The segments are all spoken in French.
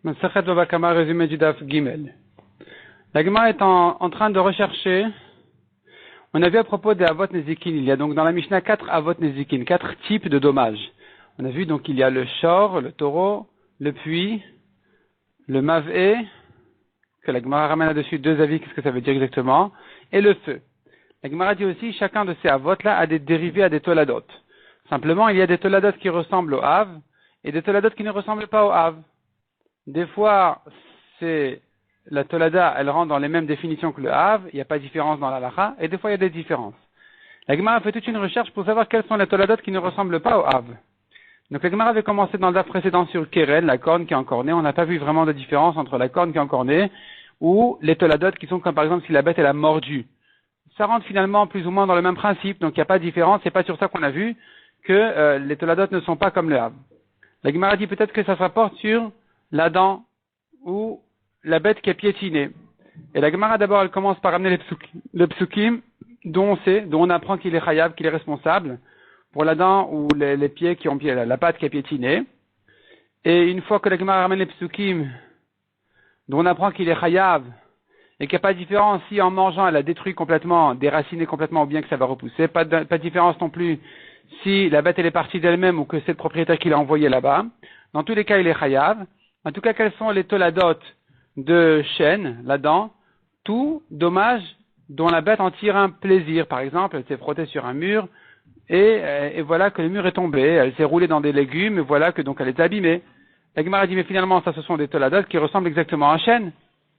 Masachet Baba Kama, résumé du Daf Gimel. La Gemara est en train de rechercher. On a vu à propos des Avot Nezikin, il y a donc dans la Mishnah 4 Avot Nezikin, 4 types de dommages. On a vu donc il y a le shor, le taureau, le puits, le mav'e, que la Gemara ramène là-dessus deux avis, qu'est-ce que ça veut dire exactement, et le feu. La Gemara dit aussi, chacun de ces Avot-là a des dérivés à des toladot. Simplement, il y a des toladot qui ressemblent au Hav, et des toladot qui ne ressemblent pas au Hav. Des fois, c'est la tolada, elle rentre dans les mêmes définitions que le Hav, il n'y a pas de différence dans la halakha, et des fois il y a des différences. La Gemara fait toute une recherche pour savoir quelles sont les toladot qui ne ressemblent pas au Hav. Donc la Gemara avait commencé dans le daf précédent sur Keren, la corne qui est encornée, on n'a pas vu vraiment de différence entre la corne qui est encornée, ou les toladot qui sont comme par exemple si la bête elle a mordu. Ça rentre finalement plus ou moins dans le même principe, donc il n'y a pas de différence, c'est pas sur ça qu'on a vu que les toladot ne sont pas comme le Hav. La Gemara dit peut-être que ça se rapporte sur la dent ou la bête qui est piétinée. Et la Gemara d'abord elle commence par amener le psukim dont on apprend qu'il est chayav, qu'il est responsable pour la dent ou les pieds qui ont la patte qui est piétinée. Et une fois que la Gemara ramène les psukim dont on apprend qu'il est chayav et qu'il n'y a pas de différence si en mangeant elle a détruit complètement, déraciné complètement ou bien que ça va repousser, pas de différence non plus si la bête elle est partie d'elle-même ou que c'est le propriétaire qui l'a envoyée là-bas. Dans tous les cas il est chayav. En tout cas, quels sont les toladot de chêne, la dent, tout dommage dont la bête en tire un plaisir. Par exemple, elle s'est frottée sur un mur et voilà que le mur est tombé. Elle s'est roulée dans des légumes et voilà que donc elle est abîmée. La Gemara dit mais finalement ça ce sont des toladot qui ressemblent exactement à un chêne.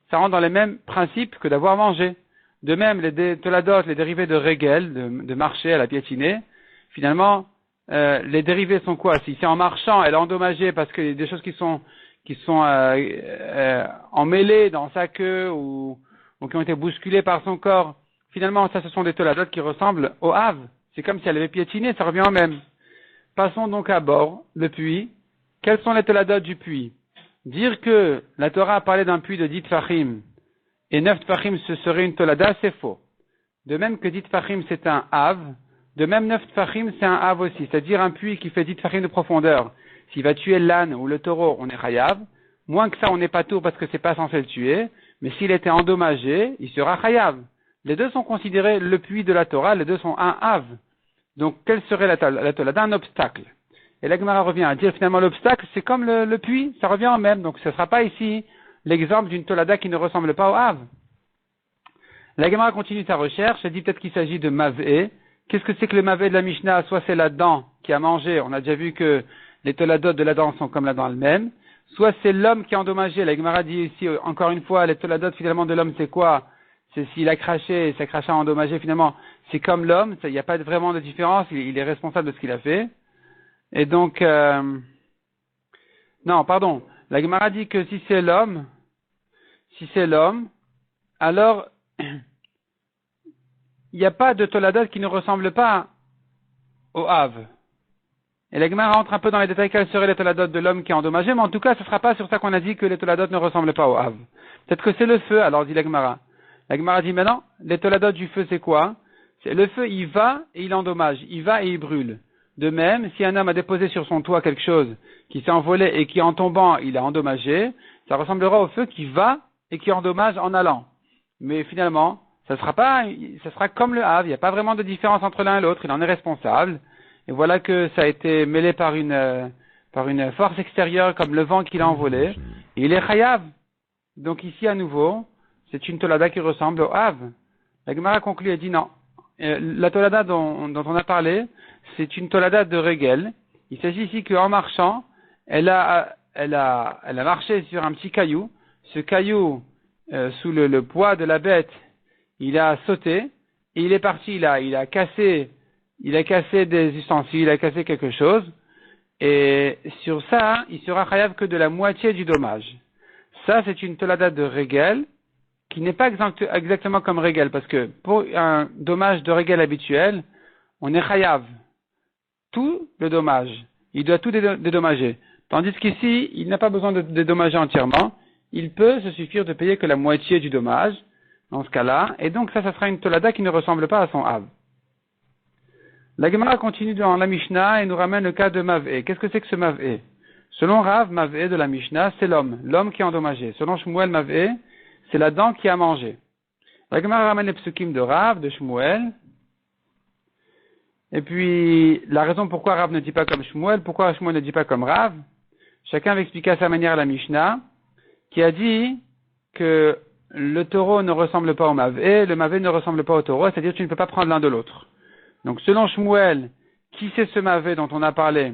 Ça rentre dans les mêmes principes que d'avoir mangé. De même, les toladot, les dérivés de régel, de marcher à la piétinée, finalement les dérivés sont quoi? Si c'est en marchant, elle est endommagée parce que des choses qui sont emmêlés dans sa queue ou qui ont été bousculés par son corps. Finalement, ça, ce sont des toladot qui ressemblent au Hav. C'est comme si elle avait piétiné, ça revient au même. Passons donc à bord, le puits. Quels sont les toladot du puits? Dire que la Torah a parlé d'un puits de 10 tfachim et 9 tfachim ce serait une tolada, c'est faux. De même que 10 tfachim c'est un Hav, de même 9 tfachim c'est un Hav aussi, c'est-à-dire un puits qui fait 10 tfachim de profondeur. S'il va tuer l'âne ou le taureau, on est chayav. Moins que ça, on n'est pas tour parce que c'est pas censé le tuer. Mais s'il était endommagé, il sera chayav. Les deux sont considérés le puits de la Torah, les deux sont un hav. Donc, quelle serait la tolada? Un obstacle. Et la Gemara revient à dire finalement l'obstacle, c'est comme le puits, ça revient au même. Donc, ce ne sera pas ici l'exemple d'une tolada qui ne ressemble pas au hav. La Gemara continue sa recherche, elle dit peut-être qu'il s'agit de mav'e. Qu'est-ce que c'est que le mav'e de la Mishnah? Soit c'est la dent qui a mangé, on a déjà vu que les toladot de la dent sont comme la dent elle-même. Soit c'est l'homme qui a endommagé. La Gemara dit ici, encore une fois, les toladot finalement de l'homme, c'est quoi? C'est s'il a craché et sa crachat a endommagé, finalement, c'est comme l'homme. Il n'y a pas vraiment de différence. Il est responsable de ce qu'il a fait. Et donc, non, pardon. La Gemara dit que si c'est l'homme, alors, il n'y a pas de toladot qui ne ressemble pas au Hav. Et la Gemara rentre un peu dans les détails quelles seraient les toladot de l'homme qui est endommagé, mais en tout cas, ce ne sera pas sur ça qu'on a dit que les toladot ne ressemblent pas au Hav. Peut-être que c'est le feu, alors dit la Gemara. La Gemara dit, mais non, les toladot du feu, c'est quoi? C'est le feu, il va et il endommage, il va et il brûle. De même, si un homme a déposé sur son toit quelque chose qui s'est envolé et qui en tombant, il a endommagé, ça ressemblera au feu qui va et qui endommage en allant. Mais finalement, ça sera comme le Hav, il n'y a pas vraiment de différence entre l'un et l'autre, il en est responsable. Et voilà que ça a été mêlé par une force extérieure comme le vent qui l'a envolé. Et il est chayav. Donc ici à nouveau, c'est une tolada qui ressemble au Hav. La Gemara conclut et dit non. La tolada dont on a parlé, c'est une tolada de régel. Il s'agit ici qu'en marchant, elle a marché sur un petit caillou. Ce caillou, sous le poids de la bête, il a sauté et il est parti. Il a cassé des ustensiles, il a cassé quelque chose, et sur ça, il sera chayav que de la moitié du dommage. Ça, c'est une tolada de régel, qui n'est pas exactement comme régel, parce que pour un dommage de régel habituel, on est chayav. Tout le dommage. Il doit tout dédommager. Tandis qu'ici, il n'a pas besoin de dédommager entièrement. Il peut se suffire de payer que la moitié du dommage, dans ce cas-là, et donc ça sera une tolada qui ne ressemble pas à son hav. La Gemara continue dans la Mishnah et nous ramène le cas de Mav'e. Qu'est-ce que c'est que ce Mav'e? Selon Rav, Mavé de la Mishnah, c'est l'homme qui est endommagé. Selon Shmuel, Mavé, c'est la dent qui a mangé. La Gemara ramène les psukim de Rav, de Shmuel. Et puis, la raison pourquoi Rav ne dit pas comme Shmuel, pourquoi Shmuel ne dit pas comme Rav, chacun va expliquer à sa manière la Mishnah, qui a dit que le taureau ne ressemble pas au Mavé, le Mavé ne ressemble pas au taureau, c'est-à-dire que tu ne peux pas prendre l'un de l'autre. Donc, selon Shmuel, qui c'est ce Mavé dont on a parlé?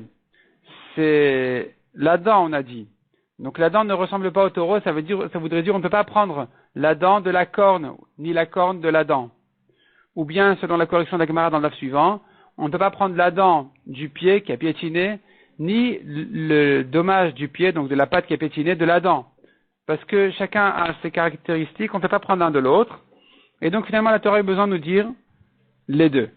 C'est la dent, on a dit. Donc, la dent ne ressemble pas au taureau, ça voudrait dire on ne peut pas prendre la dent de la corne, ni la corne de la dent. Ou bien, selon la correction d'Agmara dans le suivant, on ne peut pas prendre la dent du pied qui a piétiné, ni le dommage du pied, donc de la patte qui a piétiné, de la dent. Parce que chacun a ses caractéristiques, on ne peut pas prendre l'un de l'autre. Et donc finalement la Torah a besoin de nous dire les deux.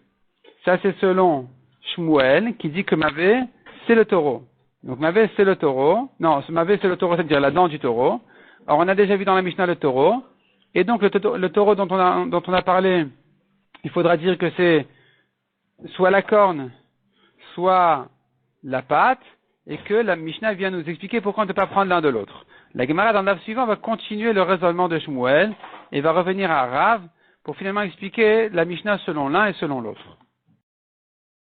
Ça c'est selon Shmuel qui dit que Mavé c'est le taureau. Donc Mavé c'est le taureau. Non, Mavé c'est le taureau, c'est-à-dire la dent du taureau. Alors on a déjà vu dans la Mishnah le taureau. Et donc le taureau dont on a parlé, il faudra dire que c'est soit la corne, soit la patte, et que la Mishnah vient nous expliquer pourquoi on ne peut pas prendre l'un de l'autre. La Gemara dans le suivant va continuer le raisonnement de Shmuel et va revenir à Rav pour finalement expliquer la Mishnah selon l'un et selon l'autre.